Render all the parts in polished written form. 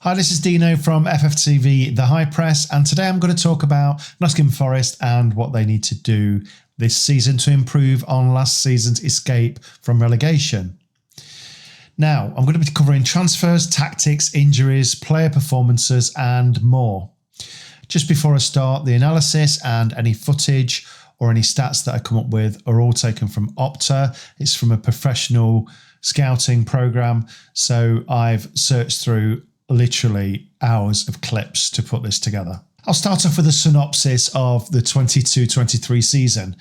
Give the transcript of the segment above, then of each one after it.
Hi, this is Dino from FFTV The High Press, and today I'm going to talk about Nottingham Forest and what they need to do this season to improve on last season's escape from relegation. Now, I'm going to be covering transfers, tactics, injuries, player performances, and more. Just before I start, the analysis and any footage or any stats that I come up with are all taken from Opta. It's from a professional scouting program, so I've searched through literally hours of clips to put this together. I'll start off with a synopsis of the 22-23 season.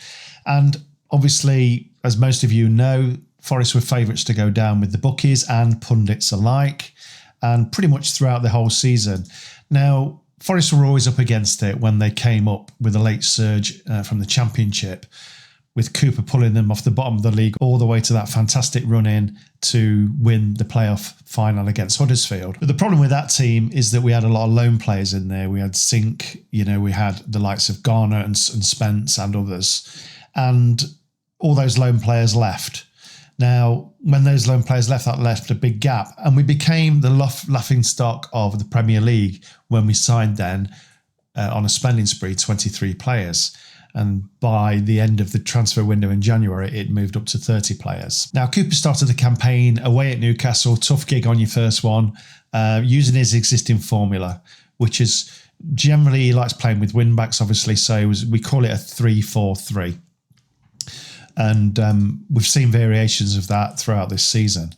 And obviously, as most of you know, Forest were favourites to go down with the bookies and pundits alike, and pretty much throughout the whole season. Now, Forest were always up against it when they came up with a late surge from the Championship, with Cooper pulling them off the bottom of the league all the way to that fantastic run-in to win the playoff final against Huddersfield. But the problem with that team is that we had a lot of loan players in there. We had Sink, we had the likes of Garner and Spence and others. And all those loan players left. Now, when those loan players left, that left a big gap. And we became the laughing stock of the Premier League when we signed then on a spending spree 23 players. And by the end of the transfer window in January, it moved up to 30 players. Now, Cooper started the campaign away at Newcastle, tough gig on your first one, using his existing formula, which is generally he likes playing with wing-backs, obviously, so we call it a 3-4-3. And we've seen variations of that throughout this season.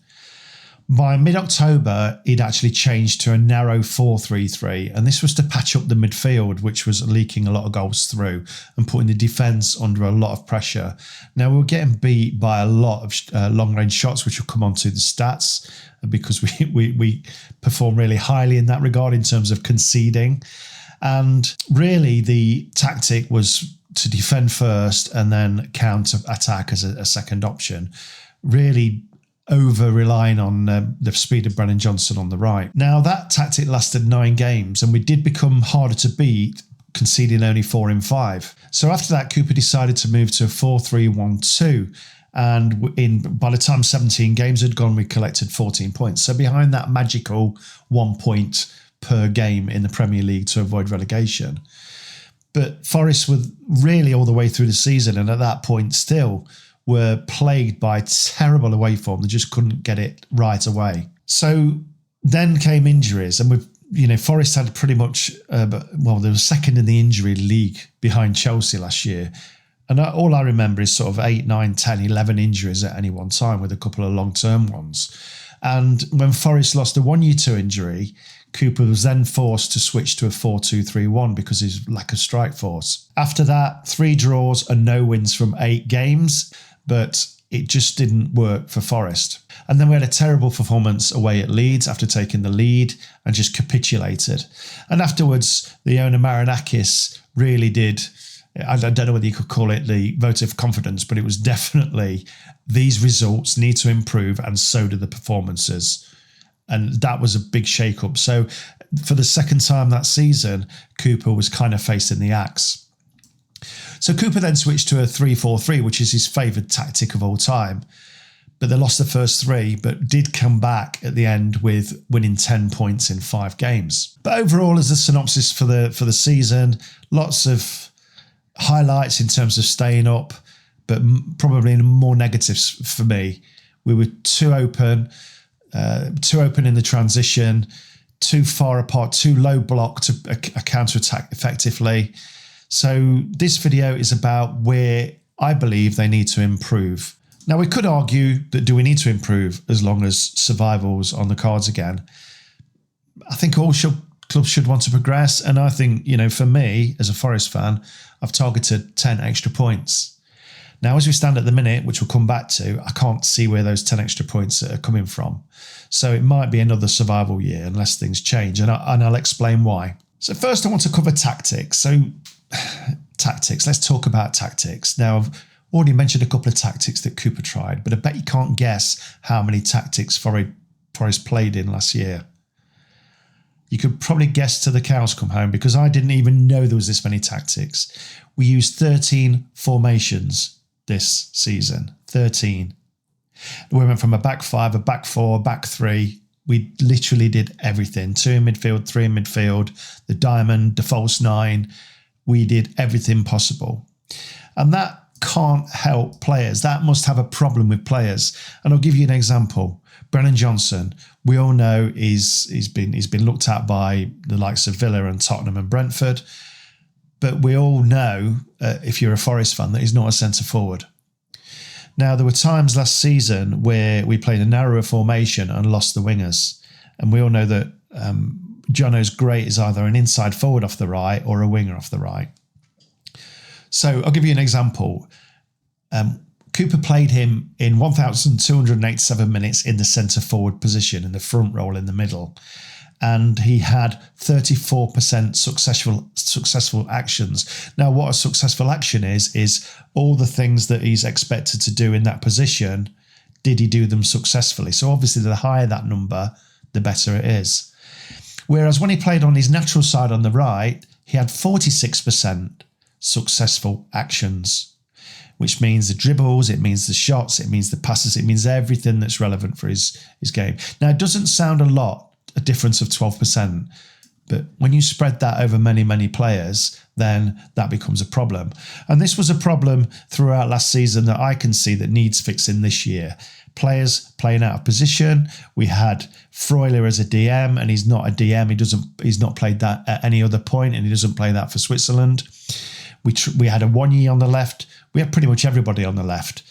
By mid-October, he'd actually changed to a narrow 4-3-3, and this was to patch up the midfield, which was leaking a lot of goals through and putting the defence under a lot of pressure. Now, we were getting beat by a lot of long-range shots, which will come on to the stats, because we perform really highly in that regard in terms of conceding. And really, the tactic was to defend first and then counter-attack as a second option, really over-relying on the speed of Brennan Johnson on the right. Now, that tactic lasted 9 games, and we did become harder to beat, conceding only 4 in 5. So after that, Cooper decided to move to a 4-3-1-2, and by the time 17 games had gone, we collected 14 points. So behind that magical 1 point per game in the Premier League to avoid relegation. But Forest were really all the way through the season, and at that point still were plagued by terrible away form. They just couldn't get it right away. So then came injuries, and Forest had pretty much, they were second in the injury league behind Chelsea last year. And all I remember is sort of 8, 9, 10, 11 injuries at any one time, with a couple of long-term ones. And when Forest lost a 1-2 injury, Cooper was then forced to switch to a 4-2-3-1 because of his lack of strike force. After that, 3 draws and no wins from 8 games, but it just didn't work for Forest. And then we had a terrible performance away at Leeds after taking the lead and just capitulated. And afterwards, the owner Marinakis really did, I don't know whether you could call it the vote of confidence, but it was definitely these results need to improve, and so do the performances. And that was a big shake-up. So for the second time that season, Cooper was kind of facing the axe. So Cooper then switched to a 3-4-3, which is his favoured tactic of all time. But they lost the first 3, but did come back at the end with winning 10 points in 5 games. But overall, as a synopsis for the season, lots of highlights in terms of staying up, but probably more negatives for me. We were too open in the transition, too far apart, too low block to counter-attack effectively. So this video is about where I believe they need to improve. Now, we could argue that do we need to improve as long as survival's on the cards again? I think all clubs should want to progress. And I think, for me, as a Forest fan, I've targeted 10 extra points. Now, as we stand at the minute, which we'll come back to, I can't see where those 10 extra points are coming from. So it might be another survival year unless things change, and I'll explain why. So first, I want to cover tactics. So tactics, let's talk about tactics. Now, I've already mentioned a couple of tactics that Cooper tried, but I bet you can't guess how many tactics Forest played in last year. You could probably guess till the cows come home, because I didn't even know there was this many tactics. We used 13 formations this season. 13. We went from a back 5, a back 4, back 3, We literally did everything. 2 in midfield, 3 in midfield, the diamond, the false 9. We did everything possible. And that can't help players. That must have a problem with players. And I'll give you an example. Brennan Johnson, we all know he's been looked at by the likes of Villa and Tottenham and Brentford. But we all know, if you're a Forest fan, that he's not a centre forward. Now, there were times last season where we played a narrower formation and lost the wingers. And we all know that Jono's great is either an inside forward off the right or a winger off the right. So I'll give you an example. Cooper played him in 1,287 minutes in the centre forward position, in the front role in the middle. And he had 34% successful actions. Now, what a successful action is all the things that he's expected to do in that position, did he do them successfully? So obviously, the higher that number, the better it is. Whereas when he played on his natural side on the right, he had 46% successful actions, which means the dribbles, it means the shots, it means the passes, it means everything that's relevant for his game. Now, it doesn't sound a difference of 12%, but when you spread that over many, many players, then that becomes a problem. And this was a problem throughout last season that I can see that needs fixing this year. Players playing out of position. We had Freuler as a DM, and he's not a DM. He's not played that at any other point, and he doesn't play that for Switzerland. We had a Wonyi on the left. We had pretty much everybody on the left.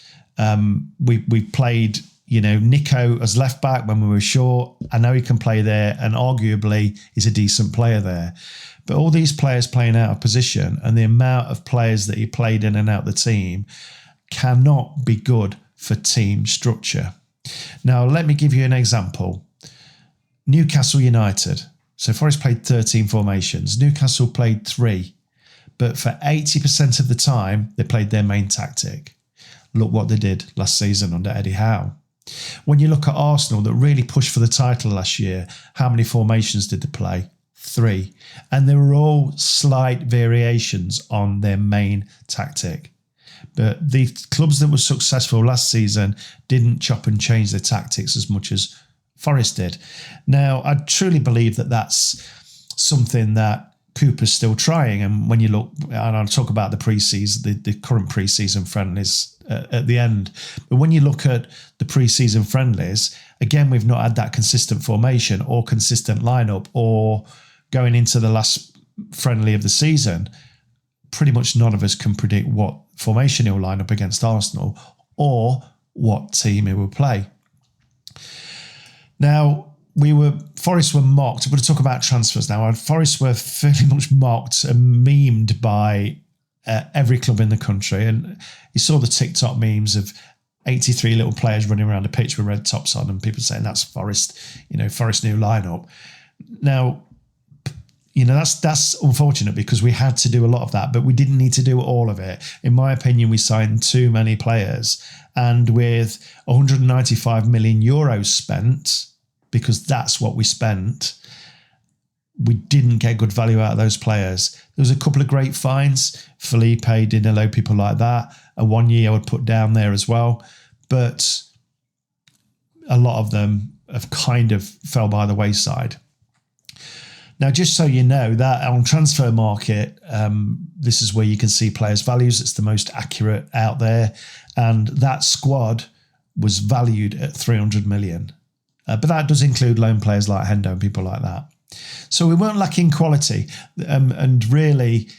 We played, Nico as left back when we were short. I know he can play there, and arguably he's a decent player there. But all these players playing out of position and the amount of players that he played in and out the team cannot be good for team structure. Now, let me give you an example. Newcastle United. So Forest played 13 formations. Newcastle played 3. But for 80% of the time, they played their main tactic. Look what they did last season under Eddie Howe. When you look at Arsenal that really pushed for the title last year, how many formations did they play? 3. And they were all slight variations on their main tactic. But the clubs that were successful last season didn't chop and change their tactics as much as Forest did. Now, I truly believe that that's something that Cooper's still trying. And when you look, and I'll talk about the pre-season, the current pre-season friendlies at the end. But when you look at the pre-season friendlies, again, we've not had that consistent formation or consistent lineup, or going into the last friendly of the season, pretty much none of us can predict what formation he'll line up against Arsenal or what team he will play. Now, Forest were mocked. We're going to talk about transfers now. Forest were fairly much mocked and memed by every club in the country. And you saw the TikTok memes of 83 little players running around the pitch with red tops on, and people saying that's Forest, Forest new lineup. Now, that's unfortunate because we had to do a lot of that, but we didn't need to do all of it. In my opinion, we signed too many players, and with 195 million euros spent, because that's what we spent, we didn't get good value out of those players. There was a couple of great finds. Felipe, Danilo, people like that. A Wonyi I would put down there as well. But a lot of them have kind of fell by the wayside. Now, just so you know, that on Transfer Market, this is where you can see players' values. It's the most accurate out there. And that squad was valued at 300 million. But that does include loan players like Hendo and people like that. So we weren't lacking quality. And really,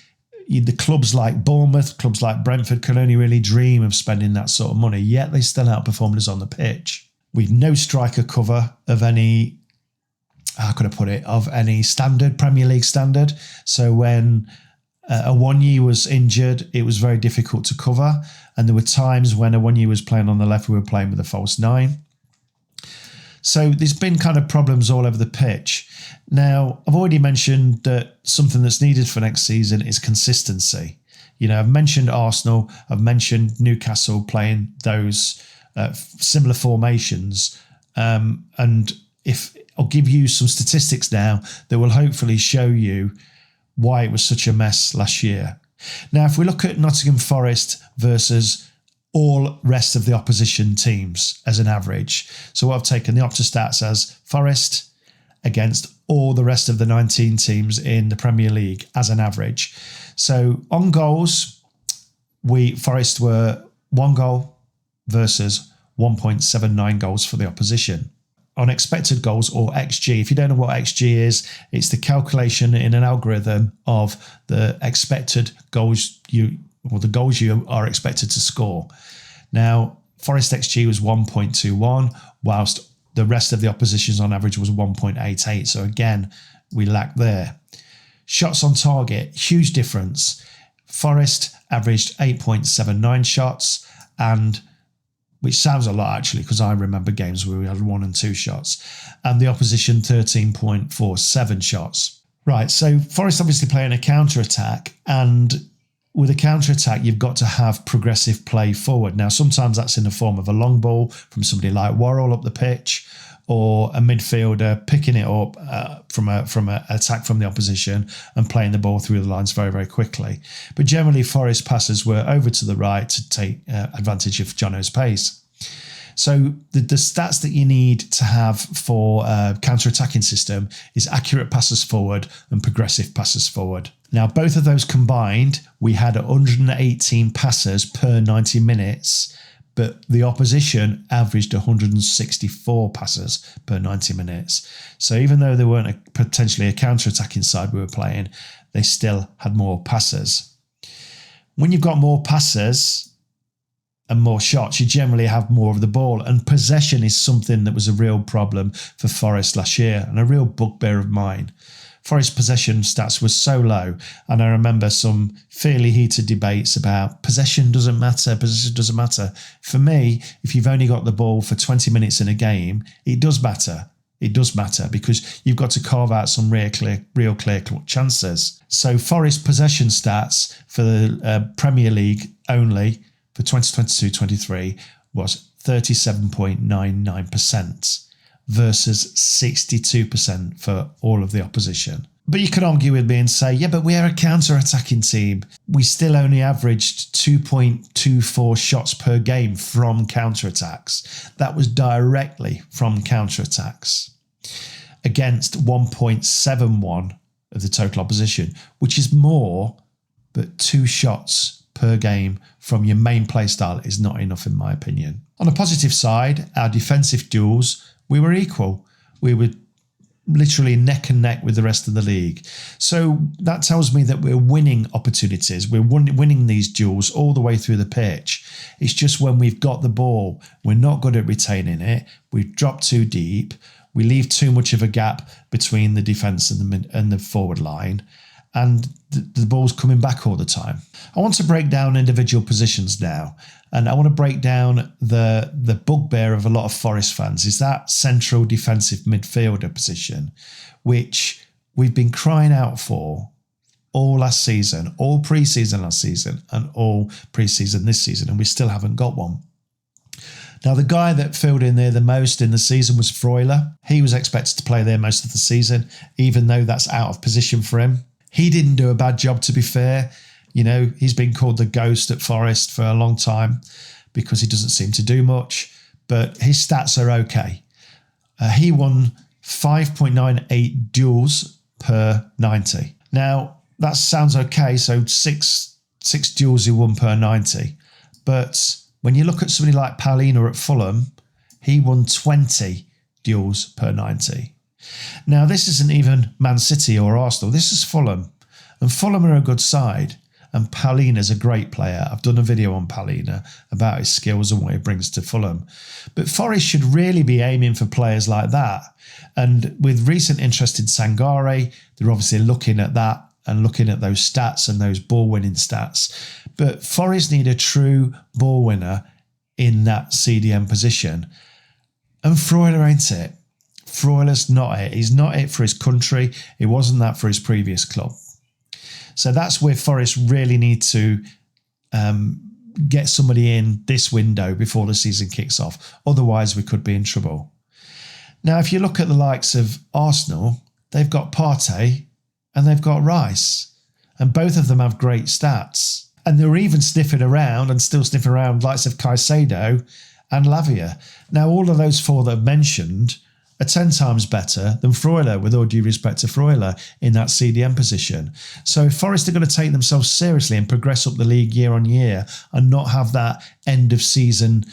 the clubs like Bournemouth, clubs like Brentford can only really dream of spending that sort of money, yet they still outperformed us on the pitch. We've no striker cover of any, how could I put it, of any standard, Premier League standard. So when Awonyi was injured, it was very difficult to cover. And there were times when Awonyi was playing on the left, we were playing with a false 9. So there's been kind of problems all over the pitch. Now, I've already mentioned that something that's needed for next season is consistency. I've mentioned Arsenal, I've mentioned Newcastle playing those similar formations. And if I'll give you some statistics now that will hopefully show you why it was such a mess last year. Now, if we look at Nottingham Forest versus all rest of the opposition teams as an average. So what I've taken the Opta stats as Forest against all the rest of the 19 teams in the Premier League as an average. So on goals, Forest were 1 goal versus 1.79 goals for the opposition. On expected goals, or XG, if you don't know what XG is, it's the calculation in an algorithm of the expected goals the goals you are expected to score. Now, Forest XG was 1.21, whilst the rest of the opposition's on average was 1.88. So again, we lack there. Shots on target, huge difference. Forest averaged 8.79 shots, and which sounds a lot actually, because I remember games where we had 1 and 2 shots, and the opposition 13.47 shots. Right, so Forest obviously playing a counter-attack, and with a counter-attack, you've got to have progressive play forward. Now, sometimes that's in the form of a long ball from somebody like Worrell up the pitch, or a midfielder picking it up from an attack from the opposition and playing the ball through the lines very, very quickly. But generally, Forest passes were over to the right to take advantage of Jono's pace. So the stats that you need to have for a counter-attacking system is accurate passes forward and progressive passes forward. Now, both of those combined, we had 118 passes per 90 minutes, but the opposition averaged 164 passes per 90 minutes. So even though they weren't potentially a counter-attacking side we were playing, they still had more passes. When you've got more passes and more shots, you generally have more of the ball. And possession is something that was a real problem for Forest last year and a real bugbear of mine. Forest possession stats were so low, and I remember some fairly heated debates about possession doesn't matter. For me, if you've only got the ball for 20 minutes in a game, it does matter. It does matter because you've got to carve out some real clear chances. So Forest possession stats for the Premier League only for 2022-23 was 37.99%. versus 62% for all of the opposition. But you could argue with me and say, yeah, but we're a counter-attacking team. We still only averaged 2.24 shots per game from counter-attacks. That was directly from counter-attacks against 1.71 of the total opposition, which is more, but 2 shots per game from your main play style is not enough in my opinion. On the positive side, our defensive duels, we were equal. We were literally neck and neck with the rest of the league. So that tells me that we're winning opportunities. We're winning these duels all the way through the pitch. It's just when we've got the ball, we're not good at retaining it. We've dropped too deep. We leave too much of a gap between the defence and the forward line. And the ball's coming back all the time. I want to break down individual positions now. And I want to break down the bugbear of a lot of Forest fans is that central defensive midfielder position, which we've been crying out for all last season, all pre-season last season, and all pre-season this season, and we still haven't got one. Now, the guy that filled in there the most in the season was Freuler. He was expected to play there most of the season, even though that's out of position for him. He didn't do a bad job, to be fair. You know, he's been called the ghost at Forest for a long time because he doesn't seem to do much, but his stats are okay. He won 5.98 duels per 90. Now, that sounds okay. So six duels he won per 90. But when you look at somebody like Paulina at Fulham, he won 20 duels per 90. Now, this isn't even Man City or Arsenal. This is Fulham. And Fulham are a good side. And Paulina's a great player. I've done a video on Paulina about his skills and what he brings to Fulham. But Forest should really be aiming for players like that. And with recent interest in Sangare, they're obviously looking at that and looking at those stats and those ball-winning stats. But Forest need a true ball winner in that CDM position. And Freuler ain't it. Freuler's not it. He's not it for his country. It wasn't that for his previous club. So that's where Forest really need to get somebody in this window before the season kicks off. Otherwise, we could be in trouble. Now, if you look at the likes of Arsenal, they've got Partey and they've got Rice. And both of them have great stats. And they were even sniffing around and still sniffing around likes of Caicedo and Lavia. Now, all of those four that I've mentioned are 10 times better than Freuler, with all due respect to Freuler, in that CDM position. So if Forest are going to take themselves seriously and progress up the league year on year and not have that end of season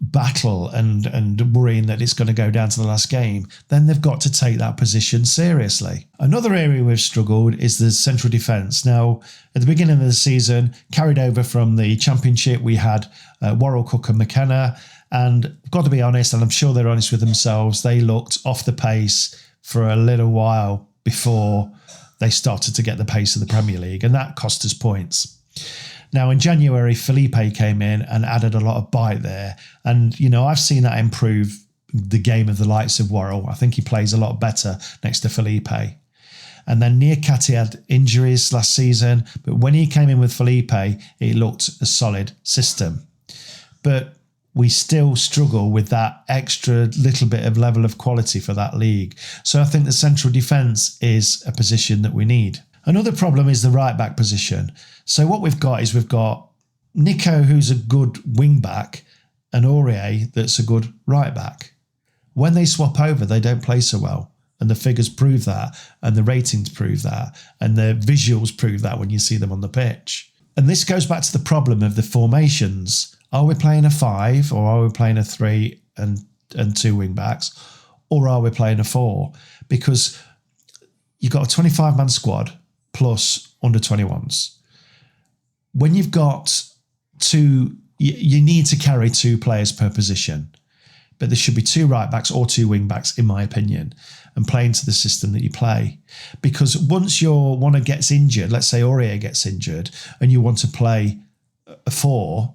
battle and worrying that it's going to go down to the last game, then they've got to take that position seriously. Another area we've struggled is the central defence. Now, at the beginning of the season, carried over from the Championship, we had Worrell, Cook and McKenna, and I've got to be honest, and I'm sure they're honest with themselves, they looked off the pace for a little while before they started to get the pace of the Premier League, and that cost us points. Now, in January, Felipe came in and added a lot of bite there. And, you know, I've seen that improve the game of the likes of Worrell. I think he plays a lot better next to Felipe. And then Niakate had injuries last season, but when he came in with Felipe, it looked a solid system. But we still struggle with that extra little bit of level of quality for that league. So I think the central defence is a position that we need. Another problem is the right-back position. So what we've got Nico, who's a good wing-back, and Aurier, that's a good right-back. When they swap over, they don't play so well. And the figures prove that, and the ratings prove that, and the visuals prove that when you see them on the pitch. And this goes back to the problem of the formations. Are we playing a 5, or are we playing a 3 and 2 wing-backs, or are we playing a 4? Because you've got a 25-man squad, plus under 21s. When you've got two, you need to carry 2 players per position, but there should be 2 right backs or 2 wing backs, in my opinion, and play into the system that you play. Because once your one gets injured, let's say Aurier gets injured, and you want to play a 4,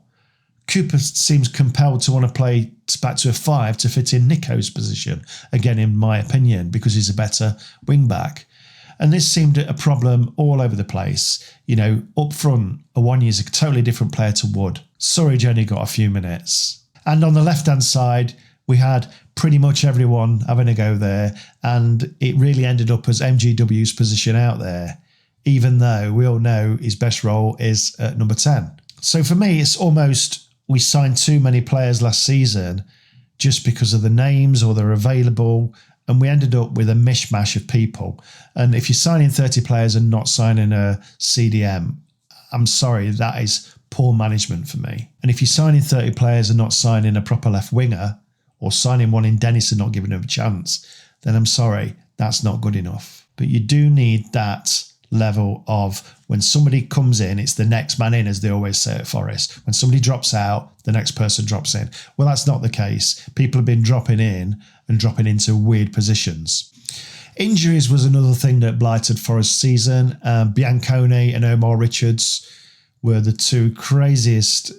Cooper seems compelled to want to play back to a 5 to fit in Nico's position, again, in my opinion, because he's a better wing back. And this seemed a problem all over the place. You know, up front, Awoniyi is a totally different player to Wood. Surridge only got a few minutes. And on the left-hand side, we had pretty much everyone having a go there. And it really ended up as MGW's position out there, even though we all know his best role is at number 10. So for me, it's almost we signed too many players last season just because of the names or they're available. And we ended up with a mishmash of people. And if you're signing 30 players and not signing a CDM, I'm sorry, that is poor management for me. And if you're signing 30 players and not signing a proper left winger, or signing one in Dennis and not giving him a chance, then I'm sorry, that's not good enough. But you do need that level of when somebody comes in, it's the next man in, as they always say at Forest. When somebody drops out, the next person drops in. Well, that's not the case. People have been dropping in and dropping into weird positions. Injuries was another thing that blighted Forest's season. Biancone and Omar Richards were the 2 craziest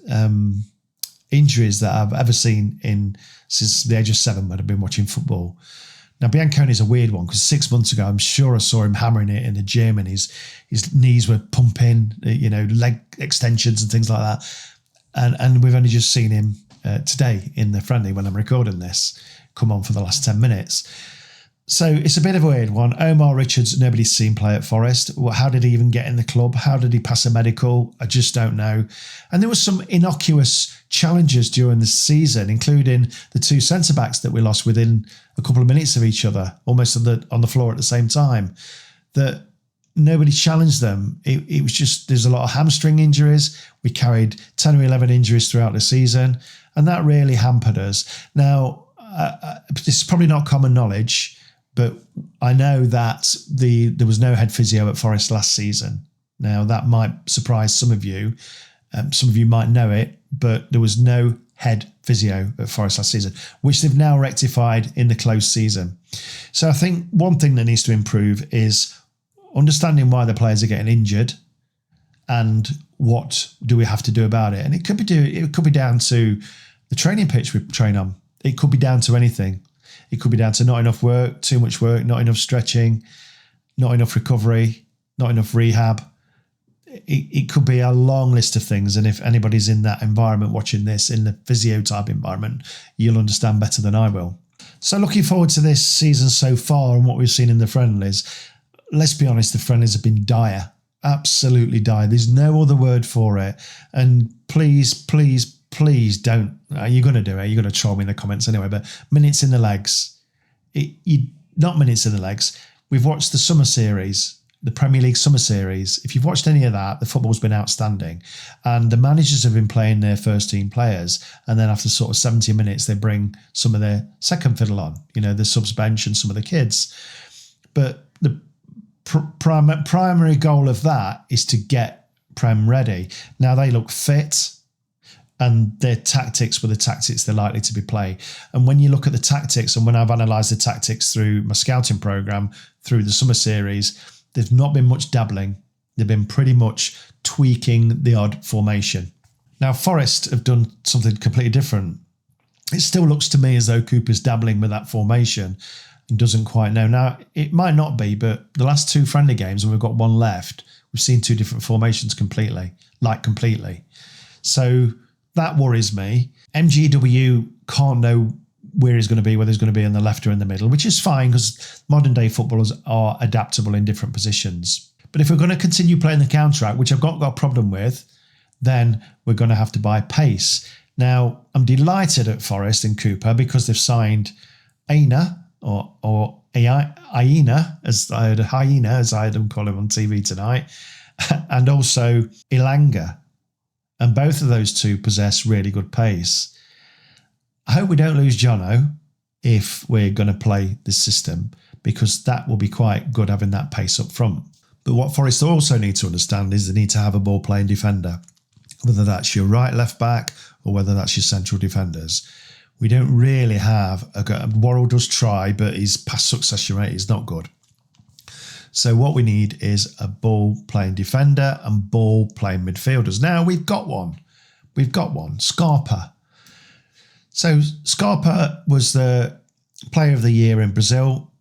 injuries that I've ever seen since the age of 7 when I've been watching football. Now, Biancone is a weird one because 6 months ago, I'm sure I saw him hammering it in the gym and his knees were pumping, you know, leg extensions and things like that. And we've only just seen him today in the friendly when I'm recording this, come on for the last 10 minutes. So it's a bit of a weird one. Omar Richards, nobody's seen play at Forest. Well, how did he even get in the club? How did he pass a medical? I just don't know. And there were some innocuous challenges during the season, including the 2 centre-backs that we lost within a couple of minutes of each other, almost on the floor at the same time, that nobody challenged them. It was just, there's a lot of hamstring injuries. We carried 10 or 11 injuries throughout the season, and that really hampered us. Now, this is probably not common knowledge, but I know that there was no head physio at Forest last season. Now, that might surprise some of you. Some of you might know it, but there was no head physio at Forest last season, which they've now rectified in the close season. So I think one thing that needs to improve is understanding why the players are getting injured and what do we have to do about it. And it could be down to the training pitch we train on. It could be down to anything. It could be down to not enough work, too much work, not enough stretching, not enough recovery, not enough rehab. It could be a long list of things. And if anybody's in that environment watching this, in the physio type environment, you'll understand better than I will. So looking forward to this season so far and what we've seen in the friendlies, let's be honest, the friendlies have been dire. Absolutely die. There's no other word for it. And please don't. You're going to do it. You're going to troll me in the comments anyway. But minutes in the legs. Not minutes in the legs. We've watched the summer series, the Premier League summer series. If you've watched any of that, the football's been outstanding. And the managers have been playing their first team players. And then after sort of 70 minutes, they bring some of their second fiddle on, the subs bench and some of the kids. But the primary goal of that is to get Prem ready. Now they look fit, and their tactics were the tactics they're likely to be playing. And when you look at the tactics, and when I've analysed the tactics through my scouting programme, through the summer series, there's not been much dabbling. They've been pretty much tweaking the odd formation. Now Forest have done something completely different. It still looks to me as though Cooper's dabbling with that formation and doesn't quite know. Now, it might not be, but the last 2 friendly games, and we've got 1 left, we've seen 2 different formations completely. So that worries me. MGW can't know where he's going to be, whether he's going to be in the left or in the middle, which is fine because modern day footballers are adaptable in different positions. But if we're going to continue playing the counter-attack, which I've got a problem with, then we're going to have to buy pace. Now, I'm delighted at Forest and Cooper because they've signed Aina, or Hyena, as I heard him call him on TV tonight, and also Ilanga. And both of those two possess really good pace. I hope we don't lose Jono if we're going to play this system, because that will be quite good having that pace up front. But what Forest also need to understand is they need to have a ball-playing defender, whether that's your right left back or whether that's your central defenders. We don't really have Worrell does try, but his pass success rate is not good. So what we need is a ball-playing defender and ball-playing midfielders. Now, we've got one. Scarpa. So Scarpa was the player of the year in Brazil.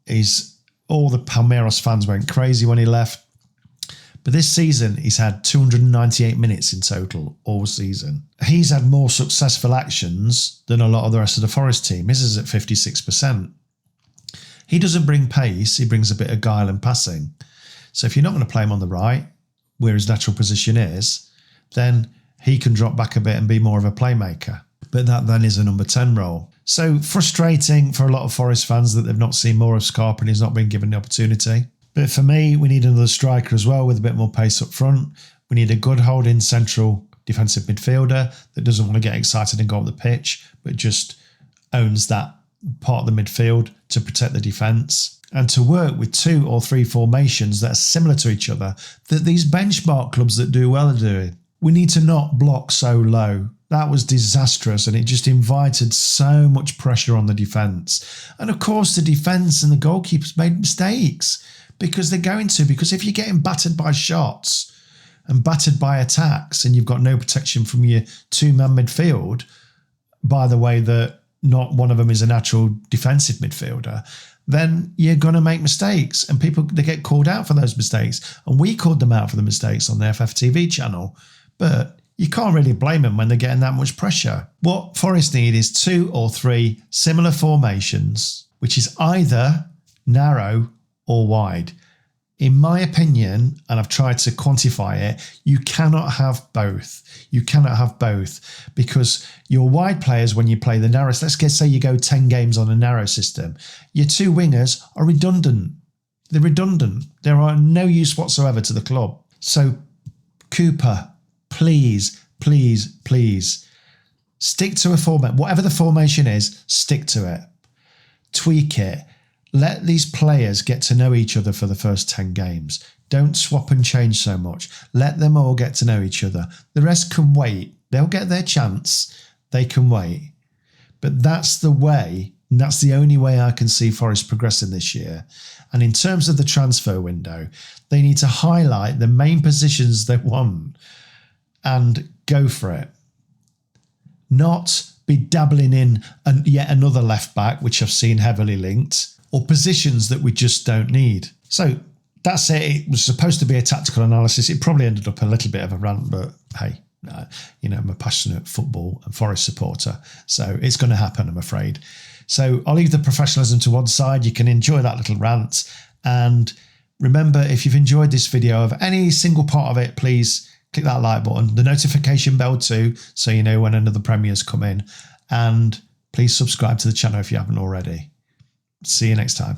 All the Palmeiras fans went crazy when he left. But this season, he's had 298 minutes in total all season. He's had more successful actions than a lot of the rest of the Forest team. His is at 56%. He doesn't bring pace. He brings a bit of guile and passing. So if you're not going to play him on the right, where his natural position is, then he can drop back a bit and be more of a playmaker. But that then is a number 10 role. So frustrating for a lot of Forest fans that they've not seen more of Scarpa and he's not been given the opportunity. But for me, we need another striker as well with a bit more pace up front. We need a good holding central defensive midfielder that doesn't want to get excited and go up the pitch, but just owns that part of the midfield to protect the defence, and to work with 2 or 3 formations that are similar to each other that these benchmark clubs that do well are doing. We need to not block so low. That was disastrous, and it just invited so much pressure on the defence. And of course, the defence and the goalkeepers made mistakes because they're going to. Because if you're getting battered by shots and battered by attacks and you've got no protection from your 2-man midfield, by the way that not one of them is a natural defensive midfielder, then you're going to make mistakes, and they get called out for those mistakes. And we called them out for the mistakes on the FFTV channel, but you can't really blame them when they're getting that much pressure. What Forest need is 2 or 3 similar formations, which is either narrow or wide. In my opinion, and I've tried to quantify it, you cannot have both. You cannot have both because your wide players, when you play the narrow, let's say you go 10 games on a narrow system, your 2 wingers are redundant. They're redundant. They are no use whatsoever to the club. So Cooper, please, stick to a format. Whatever the formation is, stick to it. Tweak it. Let these players get to know each other for the first 10 games. Don't swap and change so much. Let them all get to know each other. The rest can wait. They'll get their chance. They can wait. But that's the way, and that's the only way I can see Forest progressing this year. And in terms of the transfer window, they need to highlight the main positions they want and go for it. Not be dabbling in yet another left back, which I've seen heavily linked, or positions that we just don't need. So that's it. It was supposed to be a tactical analysis. It probably ended up a little bit of a rant, but hey, I'm a passionate football and Forest supporter, so it's going to happen, I'm afraid. So I'll leave the professionalism to one side. You can enjoy that little rant, and Remember, if you've enjoyed this video of any single part of it, please click that like button, the notification bell too, so you know when another premier's come in. And please subscribe to the channel if you haven't already. See you next time.